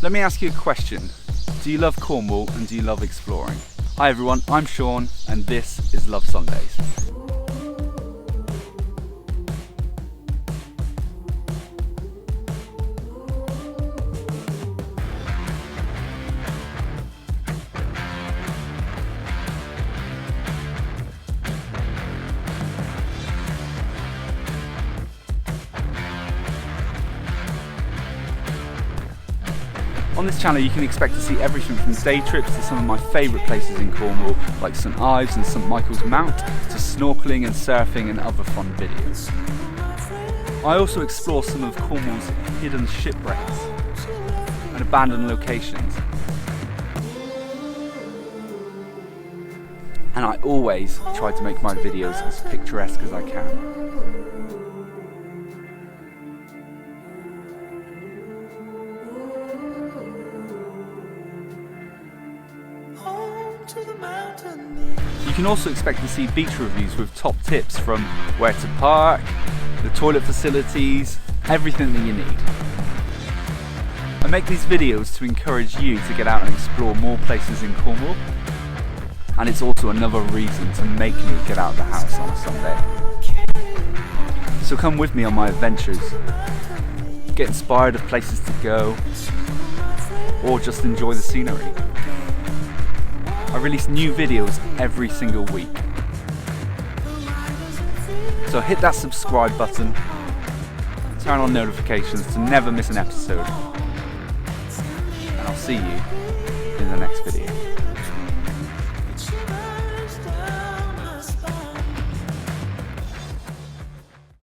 Let me ask you a question. Do you love Cornwall and do you love exploring? Hi everyone, I'm Shaun and this is Love Sundays. On this channel you can expect to see everything from day trips to some of my favourite places in Cornwall like St Ives and St Michael's Mount to snorkelling and surfing and other fun videos. I also explore some of Cornwall's hidden shipwrecks and abandoned locations. And I always try to make my videos as picturesque as I can. You can also expect to see beach reviews with top tips from where to park, the toilet facilities, everything that you need. I make these videos to encourage you to get out and explore more places in Cornwall, and it's also another reason to make me get out of the house on a Sunday. So come with me on my adventures, get inspired of places to go, or just enjoy the scenery. I release new videos every single week. So hit that subscribe button, turn on notifications to never miss an episode, and I'll see you in the next video.